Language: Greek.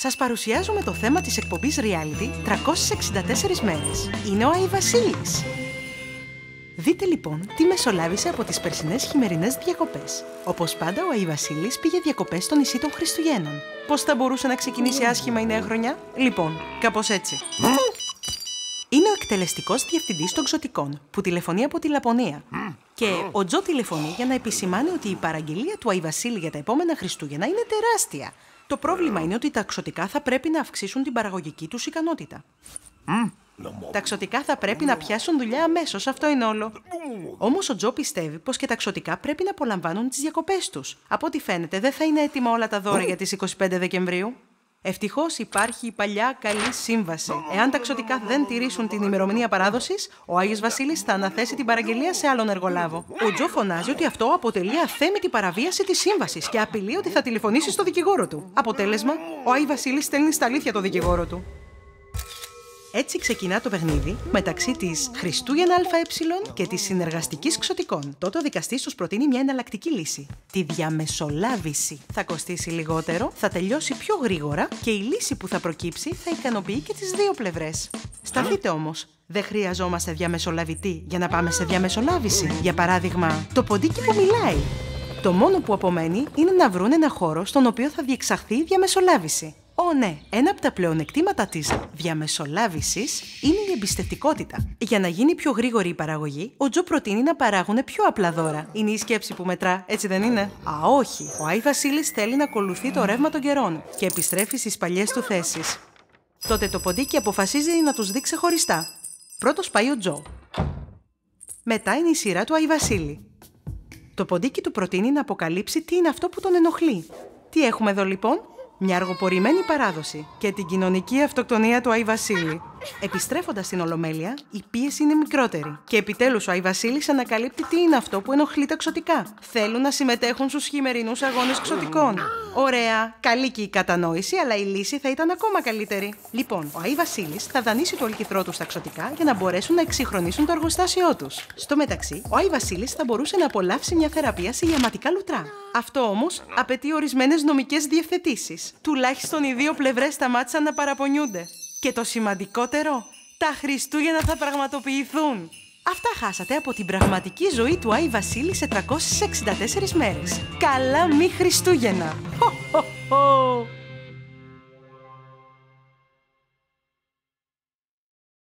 Σας παρουσιάζουμε το θέμα της εκπομπής Reality 364 μέρες. Είναι ο Άι Βασίλης. Δείτε λοιπόν τι μεσολάβησε από τις περσινές χειμερινές διακοπές. Όπως πάντα, ο Άι Βασίλης πήγε διακοπές στο νησί των Χριστουγέννων. Πώς θα μπορούσε να ξεκινήσει άσχημα η νέα χρονιά? Λοιπόν, κάπως έτσι. Είναι ο εκτελεστικός διευθυντής των Ξωτικών, που τηλεφωνεί από τη Λαπωνία. Και ο Τζο τηλεφωνεί για να επισημάνει ότι η παραγγελία του Άι Βασίλη για τα επόμενα Χριστούγεννα είναι τεράστια. Το πρόβλημα είναι ότι τα Ξωτικά θα πρέπει να αυξήσουν την παραγωγική τους ικανότητα. Τα Ξωτικά θα πρέπει να πιάσουν δουλειά αμέσως, αυτό είναι όλο. Όμως ο Τζο πιστεύει πως και τα Ξωτικά πρέπει να απολαμβάνουν τις διακοπές τους. Από ό,τι φαίνεται, δεν θα είναι έτοιμα όλα τα δώρα για τις 25 Δεκεμβρίου. Ευτυχώς υπάρχει η παλιά καλή σύμβαση. Εάν τα Ξωτικά δεν τηρήσουν την ημερομηνία παράδοσης, ο Άγιος Βασίλης θα αναθέσει την παραγγελία σε άλλον εργολάβο. Ο Τζο φωνάζει ότι αυτό αποτελεί αθέμητη παραβίαση της σύμβασης και απειλεί ότι θα τηλεφωνήσει στο δικηγόρο του. Αποτέλεσμα, ο Άγιος Βασίλης στέλνει στα αλήθεια το δικηγόρο του. Έτσι ξεκινά το παιχνίδι μεταξύ της Χριστούγεννα ΑΕ και της συνεργαστικής Ξωτικών. Τότε ο δικαστής τους προτείνει μια εναλλακτική λύση. Τη διαμεσολάβηση. Θα κοστίσει λιγότερο, θα τελειώσει πιο γρήγορα και η λύση που θα προκύψει θα ικανοποιεί και τις δύο πλευρές. Σταθείτε όμως. Δεν χρειαζόμαστε διαμεσολαβητή για να πάμε σε διαμεσολάβηση. Για παράδειγμα, το ποντίκι που μιλάει. Το μόνο που απομένει είναι να βρουν ένα χώρο στον οποίο θα διεξαχθεί η διαμεσολάβηση. Ναι, ένα από τα πλεονεκτήματα της διαμεσολάβησης είναι η εμπιστευτικότητα. Για να γίνει πιο γρήγορη η παραγωγή, ο Τζο προτείνει να παράγουν πιο απλά δώρα. Είναι η σκέψη που μετρά, έτσι δεν είναι? Όχι. Ο Άι Βασίλης θέλει να ακολουθεί το ρεύμα των καιρών και επιστρέφει στις παλιές του θέσεις. Τότε το ποντίκι αποφασίζει να τους δει ξεχωριστά. Πρώτος πάει ο Τζο. Μετά είναι η σειρά του Άι Βασίλη. Το ποντίκι του προτείνει να αποκαλύψει τι είναι αυτό που τον ενοχλεί. Τι έχουμε εδώ λοιπόν? Μια αργοπορημένη παράδοση και την κοινωνική αυτοκτονία του Άι Βασίλη. Επιστρέφοντας στην Ολομέλεια, η πίεση είναι μικρότερη. Και επιτέλους ο Άι Βασίλης ανακαλύπτει τι είναι αυτό που ενοχλεί τα Ξωτικά. Θέλουν να συμμετέχουν στους χειμερινούς αγώνες Ξωτικών. Ωραία, καλή και η κατανόηση, αλλά η λύση θα ήταν ακόμα καλύτερη. Λοιπόν, ο Άι Βασίλης θα δανείσει το ολκυθρό του στα Ξωτικά για να μπορέσουν να εξυγχρονίσουν το εργοστάσιό τους. Στο μεταξύ, ο Άι Βασίλης θα μπορούσε να απολαύσει μια θεραπεία σε ιαματικά λουτρά. Αυτό όμως απαιτεί ορισμένες νομικές διευθετήσεις. Τουλάχιστον οι δύο πλευρές σταμάτησαν να παραπονιούνται. Και το σημαντικότερο, τα Χριστούγεννα θα πραγματοποιηθούν. Αυτά χάσατε από την πραγματική ζωή του Άι Βασίλη σε 364 μέρες. Καλά μη Χριστούγεννα!